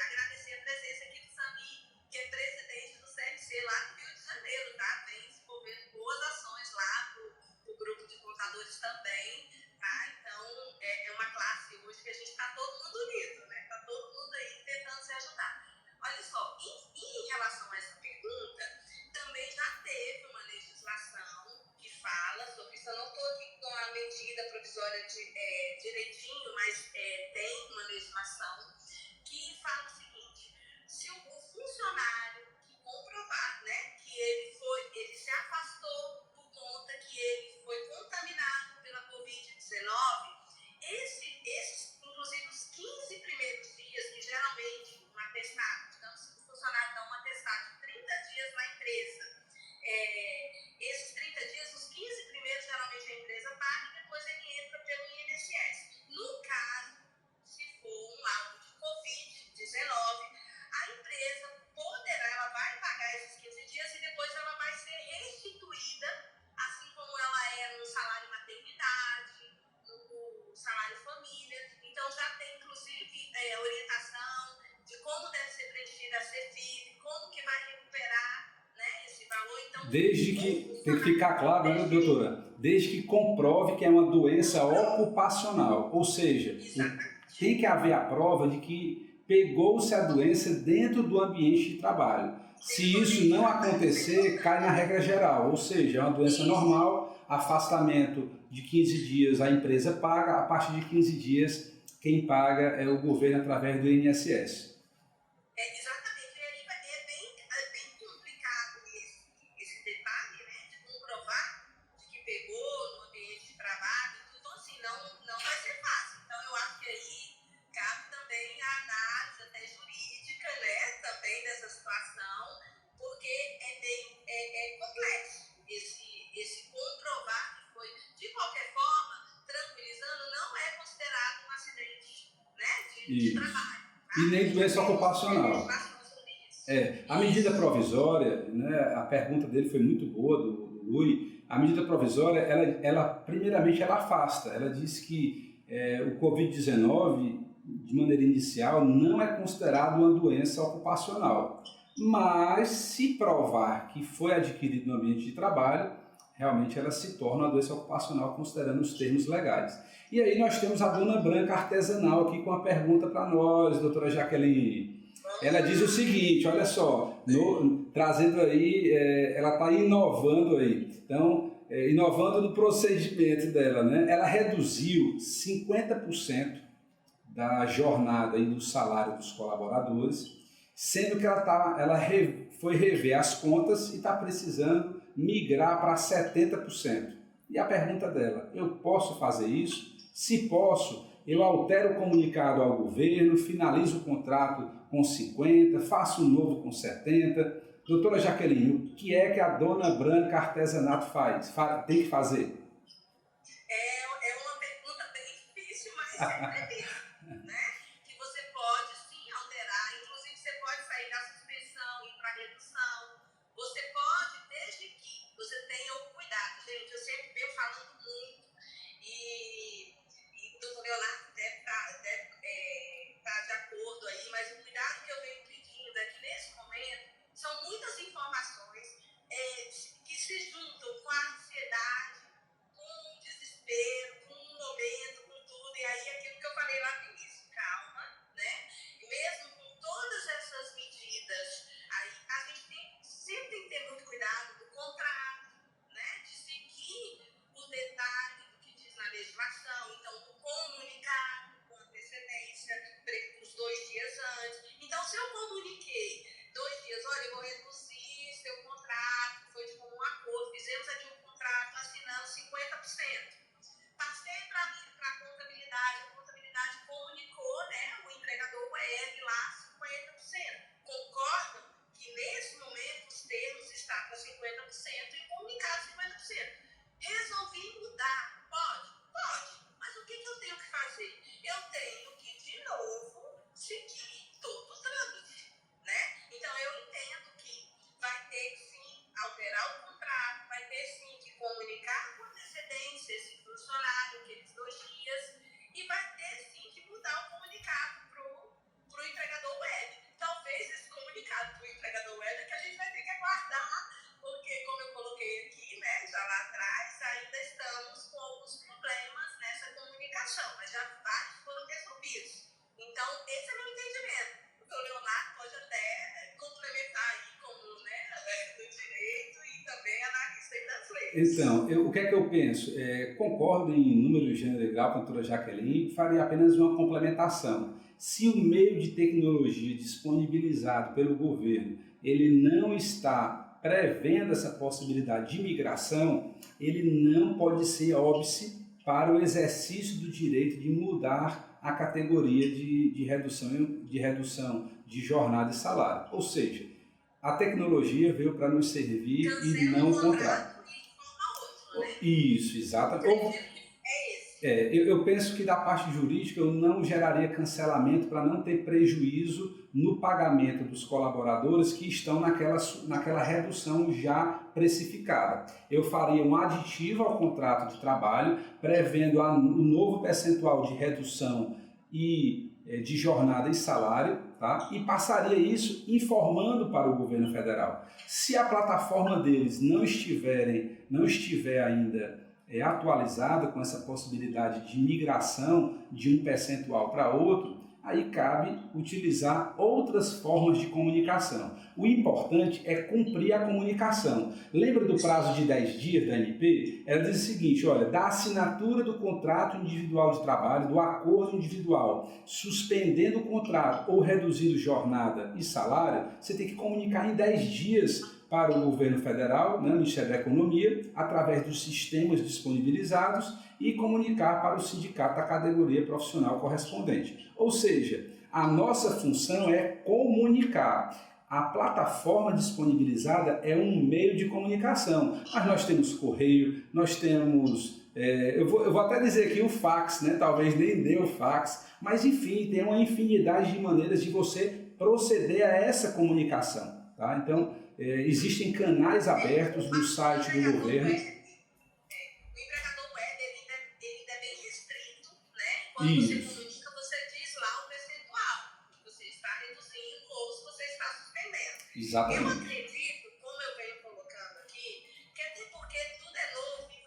agradecer a presença aqui do Sami, que é presidente do CRC lá do Rio de Janeiro, tá? Vem desenvolvendo boas ações lá pro grupo de contadores também, tá? Então, é uma classe hoje que a gente está todo mundo unido, né? Está todo mundo aí tentando se ajudar. Olha só, em relação a essa pergunta, também já teve uma legislação que fala sobre isso. Eu não estou aqui com a medida provisória direitinho, mas tem uma legislação que fala o seguinte: se o funcionário que comprovar, né, que ele se afastou por conta que ele foi contaminado pela Covid-19, inclusive os 15 primeiros dias, que geralmente um atestado, então, se o funcionário dá um atestado de 30 dias na empresa, esses 30 dias, os 15 primeiros, geralmente a empresa paga e depois ele entra pelo INSS. No caso, se for um laudo de Covid-19, a empresa ela vai pagar esses 15 dias e depois ela vai ser restituída, assim como ela é no salário maternidade, no salário família. Então já tem, inclusive, orientação de como deve ser preenchida a CEFIP, como que vai recuperar, né, esse valor. Então, Desde que, tem que ficar claro, né, doutora? Desde que comprove que é uma doença ocupacional, ou seja, tem que haver a prova de que pegou-se a doença dentro do ambiente de trabalho. Se isso não acontecer, cai na regra geral, ou seja, é uma doença normal, afastamento de 15 dias a empresa paga, a partir de 15 dias quem paga é o governo através do INSS. Exatamente, e aí é bem complicado esse detalhe, né, de comprovar de que pegou no ambiente de trabalho, então assim, não vai ser fácil. Então eu acho que aí cabe também a análise até jurídica, né, também dessa situação, porque é complexo esse comprovar que foi. De qualquer forma, tranquilizando, não é considerado um acidente, né, de trabalho. E nem doença ocupacional. A medida provisória, né, a pergunta dele foi muito boa, do Lui. A medida provisória, primeiramente, ela afasta. Ela diz que o Covid-19, de maneira inicial, não é considerado uma doença ocupacional. Mas, se provar que foi adquirido no ambiente de trabalho, realmente ela se torna uma doença ocupacional, considerando os termos legais. E aí nós temos a Dona Branca Artesanal aqui com uma pergunta para nós, doutora Jaqueline. Ela diz o seguinte, olha só, trazendo aí, ela está inovando aí. Então, inovando no procedimento dela, né? Ela reduziu 50% da jornada e do salário dos colaboradores, sendo que ela foi rever as contas e está precisando migrar para 70%. E a pergunta dela: eu posso fazer isso? Se posso, eu altero o comunicado ao governo, finalizo o contrato com 50%, faço um novo com 70%. Doutora Jaqueline, o que é que a Dona Branca Artesanato tem que fazer? É uma pergunta bem difícil, mas prevista, né? Que você pode sim alterar, inclusive você pode sair da suspensão e ir para redução. Você pode, desde que você tenha o cuidado. Gente, eu sempre venho falando muito e o doutor Leonardo deve aí aquilo que eu falei lá no início, calma, né? E mesmo com todas essas medidas, aí a gente sempre tem que ter muito cuidado do contrato, né? De seguir o detalhe do que diz na legislação, então do comunicado com antecedência, os 2 dias antes. Então, se eu comuniquei 2 dias, olha, eu vou reduzir seu contrato, foi de comum acordo, fizemos aqui um contrato, assinando 50%. Passei para a contabilidade comunicou, né, o empregador web lá 50%. Concordam que nesse momento os termos estão para 50% e comunicado 50%. Resolvi mudar? Pode? Pode. Mas o que eu tenho que fazer? Eu tenho que, de novo, seguir todo o trâmite, né? Então, eu entendo que vai ter que, sim, alterar o contrato, vai ter, sim, que comunicar com antecedência esse funcionário, aqueles 2 dias, e vai ter, sim, que mudar o comunicado para o empregador web. Talvez esse comunicado para o empregador web é que a gente vai ter que aguardar, porque, como eu coloquei aqui, né, já lá atrás, ainda estamos com alguns problemas nessa comunicação, mas já vários foram resolvidos. Então, esse é o meu entendimento. O Leonardo pode até complementar aí como, né, do direito e também analista das leis. Então, o que é que eu penso? Concordo em número, gênero e grau com a doutora Jaqueline, faria apenas uma complementação. Se o meio de tecnologia disponibilizado pelo governo, ele não está prevendo essa possibilidade de migração, ele não pode ser óbice para o exercício do direito de mudar a categoria de redução de jornada e salário. Ou seja, a tecnologia veio para nos servir e não o contrário. Isso, exatamente. Eu penso que da parte jurídica eu não geraria cancelamento para não ter prejuízo no pagamento dos colaboradores que estão naquela redução já precificada. Eu faria um aditivo ao contrato de trabalho, prevendo o novo percentual de redução e de jornada e salário, tá? E passaria isso informando para o governo federal. Se a plataforma deles não estiver ainda atualizada com essa possibilidade de migração de um percentual para outro, aí cabe utilizar outras formas de comunicação. O importante é cumprir a comunicação. Lembra do prazo de 10 dias da MP? Ela diz o seguinte, olha, da assinatura do contrato individual de trabalho, do acordo individual, suspendendo o contrato ou reduzindo jornada e salário, você tem que comunicar em 10 dias para o governo federal, né, o Ministério da Economia, através dos sistemas disponibilizados e comunicar para o sindicato da categoria profissional correspondente. Ou seja, a nossa função é comunicar. A plataforma disponibilizada é um meio de comunicação, mas nós temos correio, nós temos, eu vou até dizer aqui o fax, né? Talvez nem dê o fax, mas enfim, tem uma infinidade de maneiras de você proceder a essa comunicação. Tá? Então, existem canais abertos no site do governo. O empregador web ele é bem restrito, né? Quando Isso. você comunica, você diz lá o percentual que você está reduzindo ou se você está suspendendo. Exatamente. Eu acredito, como eu venho colocando aqui, que até porque tudo é novo e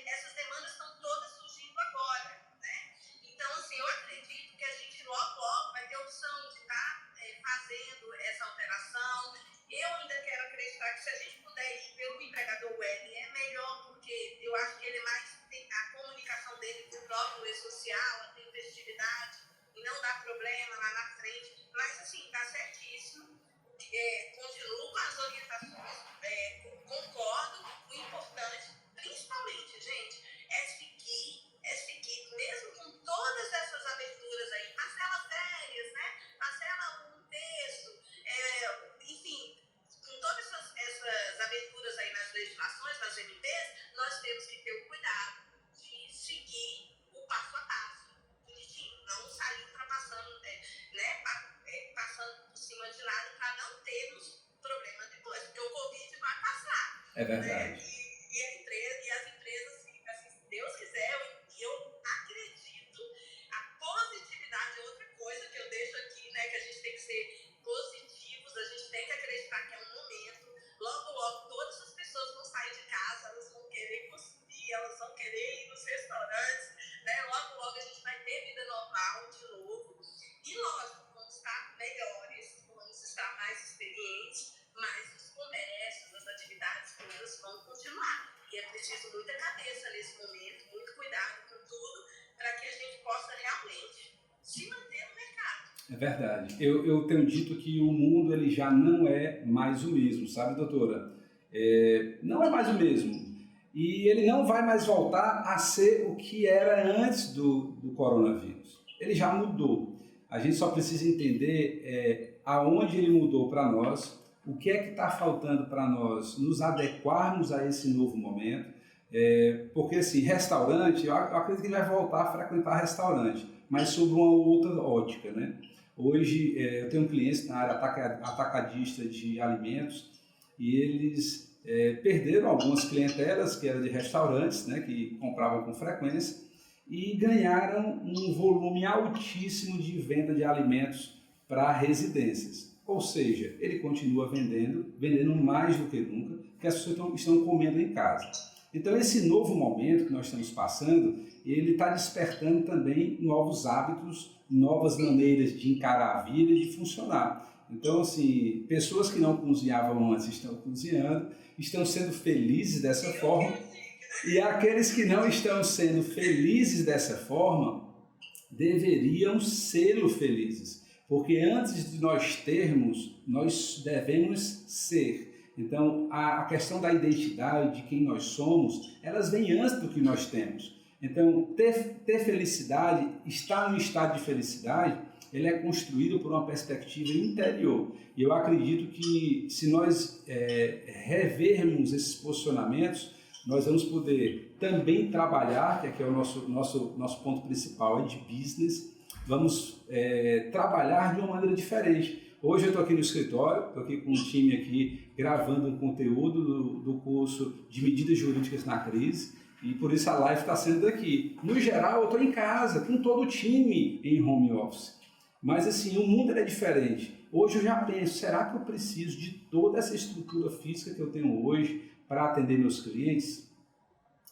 essas demandas estão todas surgindo agora, né? Então, assim, eu acredito que a gente logo vai ter opção de estar fazendo essa alteração. Eu ainda quero acreditar que se a gente puder ir pelo empregador web é melhor, porque eu acho que ele a comunicação dele com o próprio e-social, a tempestividade, e não dá problema lá na frente. Mas, assim, está certíssimo. Continuo com as orientações, concordo. O importante, principalmente, gente, é seguir, mesmo com todas essas aberturas aí, parcela férias, né? Parcela um terço, enfim, com todas essas aberturas aí nas legislações, nas MPs, nós temos que ter o cuidado de seguir o passo a passo, bonitinho, não sair ultrapassando, passando por cima de nada para não termos problema depois, porque o Covid vai passar. É verdade. Né? E as empresas, assim, se Deus quiser, eu acredito, a positividade é outra coisa que eu deixo aqui, né, que a gente tem que ser positivos, a gente tem que acreditar que é um momento, logo todas as pessoas vão sair de casa, elas vão querer consumir, elas vão querer ir nos restaurantes, né, logo a gente vai ter lógico, vamos estar melhores, vamos estar mais experientes, mas os comércios, as atividades todas vão continuar. E é preciso muita cabeça nesse momento, muito cuidado com tudo, para que a gente possa realmente se manter no mercado. É verdade. Eu tenho dito que o mundo ele já não é mais o mesmo, sabe, doutora? Não é mais o mesmo. E ele não vai mais voltar a ser o que era antes do coronavírus. Ele já mudou. A gente só precisa entender aonde ele mudou para nós, o que é que está faltando para nós nos adequarmos a esse novo momento. Porque, assim, restaurante, eu acredito que ele vai voltar a frequentar restaurante, mas sob uma outra ótica, né? Hoje, eu tenho clientes na área atacadista de alimentos e eles perderam algumas clientelas que eram de restaurantes, né, que compravam com frequência e ganharam um volume altíssimo de venda de alimentos para residências. Ou seja, ele continua vendendo mais do que nunca, porque as pessoas estão comendo em casa. Então, esse novo momento que nós estamos passando, ele está despertando também novos hábitos, novas maneiras de encarar a vida e de funcionar. Então, assim, pessoas que não cozinhavam antes estão cozinhando, estão sendo felizes dessa forma, e aqueles que não estão sendo felizes dessa forma, deveriam ser felizes, porque antes de nós termos, nós devemos ser. Então, a questão da identidade, de quem nós somos, elas vêm antes do que nós temos. Então, ter felicidade, estar no estado de felicidade, ele é construído por uma perspectiva interior. E eu acredito que se nós revermos esses posicionamentos, nós vamos poder também trabalhar, que aqui é o nosso ponto principal, é de business, vamos trabalhar de uma maneira diferente. Hoje eu estou aqui no escritório, estou aqui com um time aqui gravando um conteúdo do curso de medidas jurídicas na crise, e por isso a live está sendo daqui. No geral, eu estou em casa, com todo o time em home office. Mas assim, o mundo é diferente. Hoje eu já penso, será que eu preciso de toda essa estrutura física que eu tenho hoje para atender meus clientes?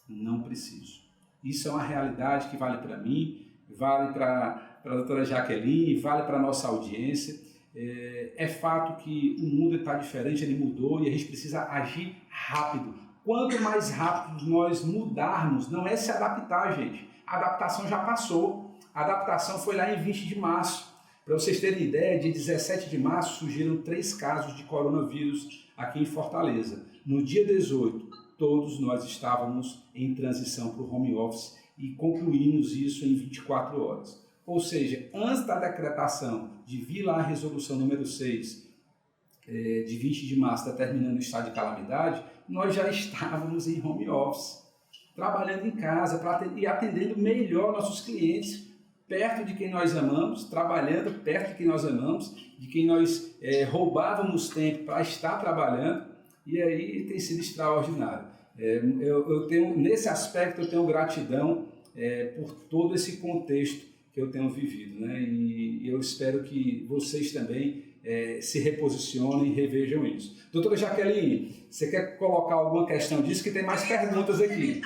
Não preciso. Isso é uma realidade que vale para mim, vale para a doutora Jaqueline, vale para a nossa audiência. É fato que o mundo está diferente, ele mudou e a gente precisa agir rápido. Quanto mais rápido nós mudarmos, não é se adaptar, gente. A adaptação já passou. A adaptação foi lá em 20 de março. Para vocês terem ideia, dia 17 de março surgiram 3 casos de coronavírus aqui em Fortaleza. No dia 18, todos nós estávamos em transição para o home office e concluímos isso em 24 horas. Ou seja, antes da decretação de vir lá a resolução número 6, de 20 de março, determinando o estado de calamidade, nós já estávamos em home office, trabalhando em casa e atendendo melhor nossos clientes, perto de quem nós amamos, trabalhando perto de quem nós amamos, de quem nós roubávamos tempo para estar trabalhando, e aí tem sido extraordinário. Nesse aspecto, eu tenho gratidão por todo esse contexto que eu tenho vivido, né? E eu espero que vocês também se reposicionem e revejam isso. Doutora Jaqueline, você quer colocar alguma questão disso? Que tem mais perguntas aqui.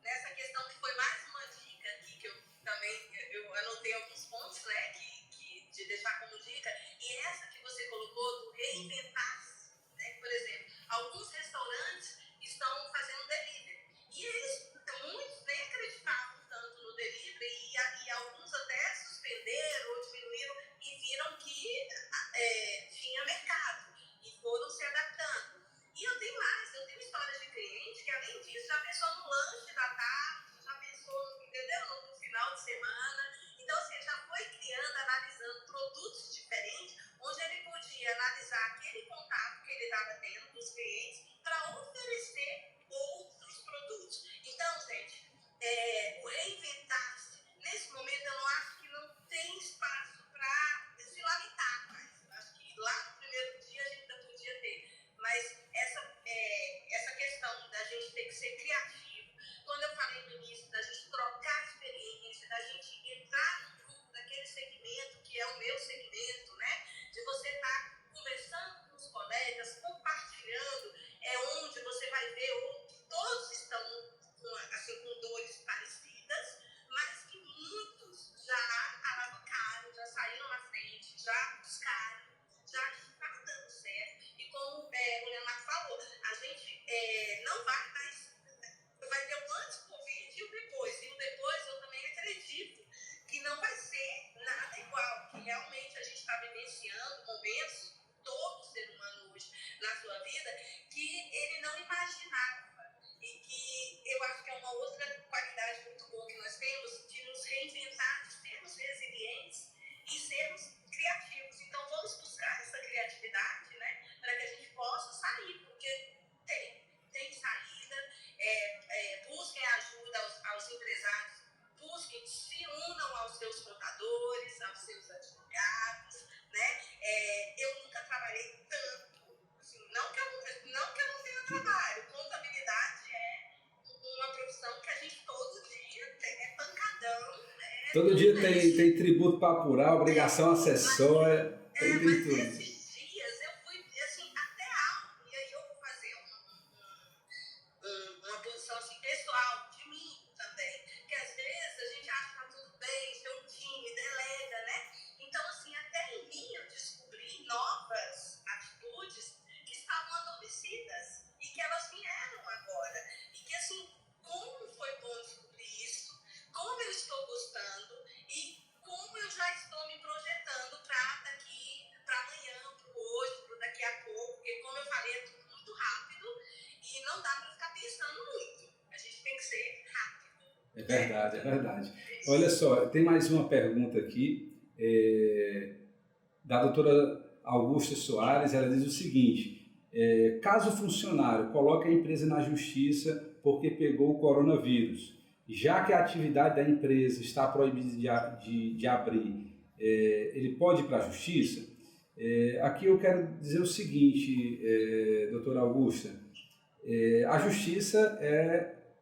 Nessa questão que foi mais uma dica aqui, que eu também anotei alguns pontos, né, de deixar como dica, e essa que você colocou do reinventar-se, né, por exemplo, alguns restaurantes estão fazendo delivery, e eles, muitos nem acreditavam tanto no delivery, e alguns até suspenderam ou diminuíram e viram que tinha mercado e foram se adaptando. E eu tenho histórias de cliente que, além disso, já pensou no lanche da tarde, já pensou, entendeu? No final de semana. Então, assim, já foi criando, analisando produtos diferentes, onde ele podia analisar aquele contato que ele estava tendo dos clientes para oferecer outros produtos. Então, gente, o reinventar-se, nesse momento, eu não acho que não tem espaço para se lamentar mais. Eu acho que lá no primeiro dia a gente ainda podia ter. Mas essa questão da gente ter que ser criativo, quando eu falei no início da gente trocar experiência, da gente entrar no grupo daquele segmento que é o meu segmento, né? De você estar conversando com os colegas, compartilhando, onde você vai ver que todos estão com dores parecidas, mas que muitos já alavancaram, já saíram momentos, todo ser humano hoje na sua vida, que ele não imaginava. E que eu acho que é uma outra qualidade muito boa que nós temos, de nos reinventar, de sermos resilientes e sermos criativos. Então vamos buscar essa criatividade, né, para que a gente possa sair, porque tem saída. Busquem ajuda aos empresários, busquem, se unam aos seus contadores, aos seus advogados, né? Eu nunca trabalhei tanto, assim, não que eu não tenha trabalho. Contabilidade é uma profissão que a gente todo dia é pancadão, né? Todo dia tem tributo para apurar, obrigação acessória, tem tudo. Esses dias eu fui, assim, até alto, e aí eu vou fazer uma posição assim, pessoal, de mim também, que às vezes a gente acha que tá tudo bem, ser um time, delega, né? Então, assim, até em mim eu descobri novas atitudes que estavam adormecidas e que elas vieram agora. E que, assim, como foi bom descobrir isso, como eu estou gostando e como eu já estou me projetando para daqui, para amanhã, para hoje, para daqui a pouco, porque, como eu falei, é tudo muito rápido e não dá para ficar pensando muito. A gente tem que ser rápido. É verdade, é verdade. Olha só, tem mais uma pergunta aqui, da doutora Augusta Soares. Ela diz o seguinte: caso o funcionário coloque a empresa na justiça porque pegou o coronavírus, já que a atividade da empresa está proibida de abrir, ele pode ir para a justiça? Aqui eu quero dizer o seguinte, doutora Augusta, a justiça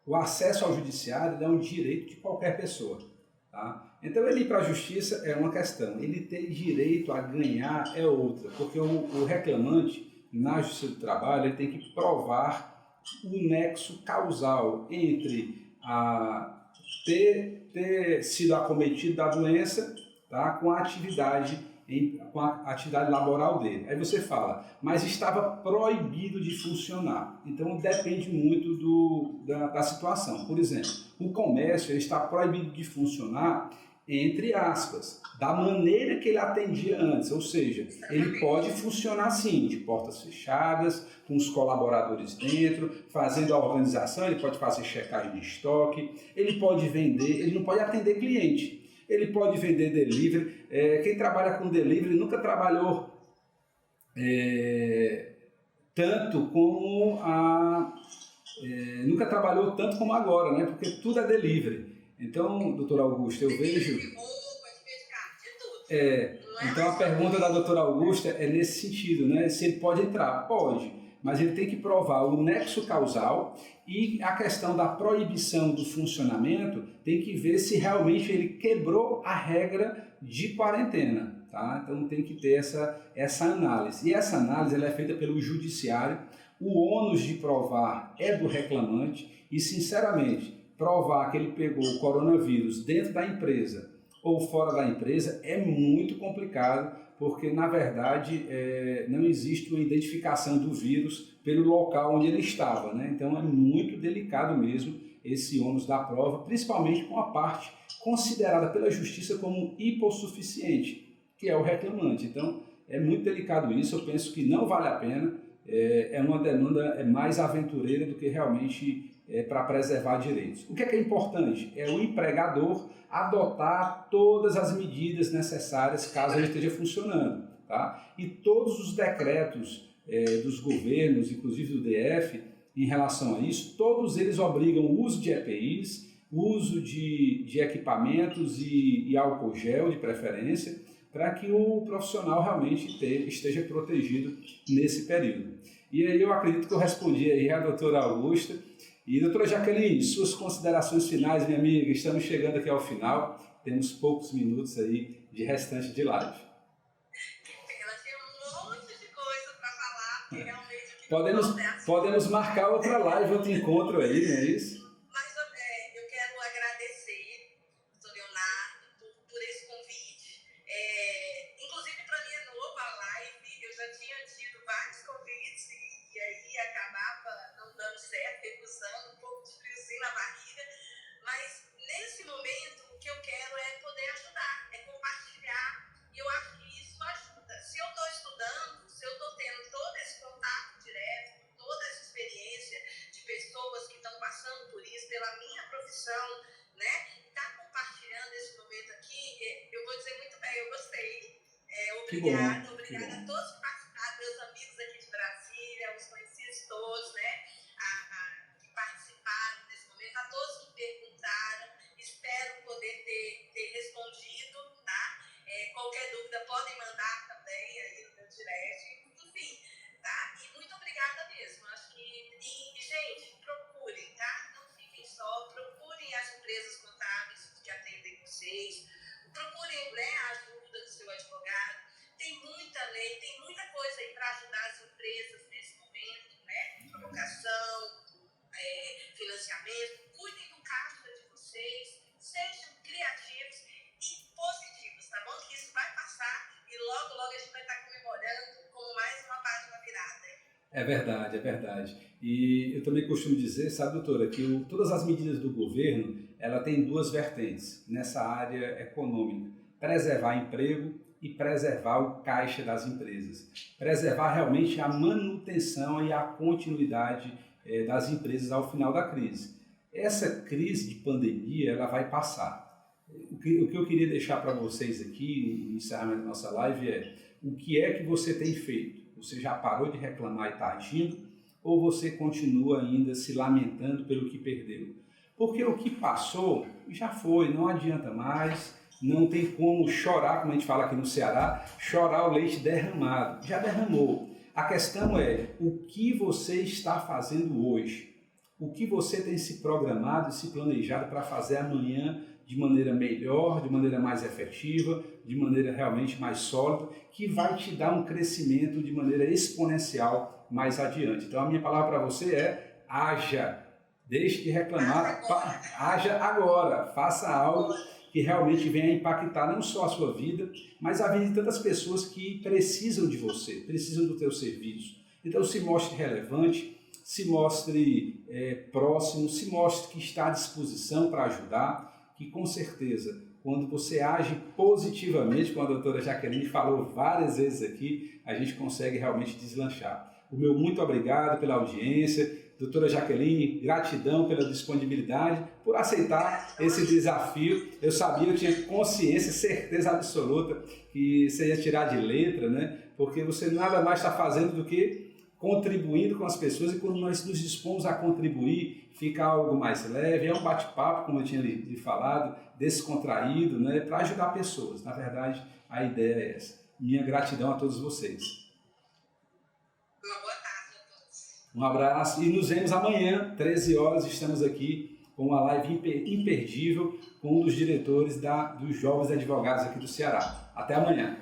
o acesso ao judiciário é um direito de qualquer pessoa. Tá? Então, ele ir para a justiça é uma questão, ele ter direito a ganhar é outra, porque o reclamante, na justiça do trabalho, ele tem que provar o nexo causal entre ter sido acometido da doença, tá, com a atividade laboral dele. Aí você fala, mas estava proibido de funcionar. Então depende muito da situação. Por exemplo, o comércio está proibido de funcionar, entre aspas, da maneira que ele atendia antes. Ou seja, ele pode funcionar sim, de portas fechadas, com os colaboradores dentro, fazendo a organização, ele pode fazer checagem de estoque, ele pode vender, ele não pode atender cliente. Ele pode vender delivery. Quem trabalha com delivery nunca trabalhou tanto como nunca trabalhou tanto como agora, né? Porque tudo é delivery. Então, doutora Augusta, eu vejo... Então a pergunta da doutora Augusta é nesse sentido, né? Se ele pode entrar, pode, mas ele tem que provar o nexo causal e a questão da proibição do funcionamento tem que ver se realmente ele quebrou a regra de quarentena, tá? Então tem que ter essa análise. E essa análise ela é feita pelo judiciário, o ônus de provar é do reclamante e, sinceramente, provar que ele pegou o coronavírus dentro da empresa ou fora da empresa é muito complicado, porque, na verdade, não existe uma identificação do vírus pelo local onde ele estava, né? Então, é muito delicado mesmo esse ônus da prova, principalmente com a parte considerada pela justiça como hipossuficiente, que é o reclamante. Então, é muito delicado isso, eu penso que não vale a pena, é uma demanda mais aventureira do que realmente para preservar direitos. O que é importante? É o empregador adotar todas as medidas necessárias caso ele esteja funcionando. Tá? E todos os decretos dos governos, inclusive do DF, em relação a isso, todos eles obrigam o uso de EPIs, o uso de equipamentos e álcool gel de preferência, para que o profissional realmente esteja protegido nesse período. E aí eu acredito que eu respondi aí a doutora Augusta. E doutora Jaqueline, suas considerações finais, minha amiga, estamos chegando aqui ao final, temos poucos minutos aí de restante de live. Ela tinha um monte de coisa para falar, porque realmente... Podemos marcar outra live, outro encontro aí, não é isso? Mas eu quero agradecer, doutor Leonardo, por esse convite. Inclusive, para mim é nova a live, eu já tinha tido vários convites e aí acabava não dando certo, recusando, um pouco de friozinho na barriga, mas nesse momento o que eu quero é poder ajudar, é compartilhar, e eu acho que isso ajuda. Se eu estou estudando, Que bom. Obrigada a todos que participaram, meus amigos aqui de Brasília, os conhecidos todos, né? Que participaram desse momento, a todos que perguntaram. Espero poder ter respondido, tá? Qualquer dúvida podem mandar também aí no meu direct, enfim, tá? E muito obrigada mesmo. Acho que, gente, procurem, tá? Não fiquem só, procurem as empresas contábeis que atendem vocês, procurem, né, a ajuda do seu advogado. Tem muita lei, tem muita coisa aí para ajudar as empresas nesse momento, né? Provocação, financiamento. Cuidem do caixa de vocês, sejam criativos e positivos, tá bom? Que isso vai passar e logo, logo a gente vai estar comemorando como mais uma página virada. É verdade, é verdade. E eu também costumo dizer, sabe, doutora, que todas as medidas do governo, ela tem duas vertentes nessa área econômica: preservar emprego e preservar o caixa das empresas. Preservar realmente a manutenção e a continuidade das empresas ao final da crise. Essa crise de pandemia, ela vai passar. O que eu queria deixar para vocês aqui, no encerramento da nossa live, é o que é que você tem feito? Você já parou de reclamar e está agindo? Ou você continua ainda se lamentando pelo que perdeu? Porque o que passou já foi, não adianta mais, não tem como chorar, como a gente fala aqui no Ceará, chorar o leite derramado, já derramou. A questão é o que você está fazendo hoje, o que você tem se programado e se planejado para fazer amanhã de maneira melhor, de maneira mais efetiva, de maneira realmente mais sólida, que vai te dar um crescimento de maneira exponencial mais adiante. Então a minha palavra para você é: haja, deixe de reclamar, haja agora, faça algo que realmente venha impactar não só a sua vida, mas a vida de tantas pessoas que precisam de você, precisam do teu serviço. Então se mostre relevante, se mostre próximo, se mostre que está à disposição para ajudar, que com certeza, quando você age positivamente, como a doutora Jaqueline falou várias vezes aqui, a gente consegue realmente deslanchar. O meu muito obrigado pela audiência. Doutora Jaqueline, gratidão pela disponibilidade, por aceitar esse desafio. Eu sabia, eu tinha consciência, certeza absoluta que você ia tirar de letra, né? Porque você nada mais está fazendo do que contribuindo com as pessoas, e quando nós nos dispomos a contribuir, fica algo mais leve, é um bate-papo, como eu tinha lhe falado, descontraído, né, para ajudar pessoas. Na verdade, a ideia é essa. Minha gratidão a todos vocês. Uma boa tarde a todos. Um abraço e nos vemos amanhã, 13 horas, estamos aqui com uma live imperdível com um dos diretores dos Jovens Advogados aqui do Ceará. Até amanhã.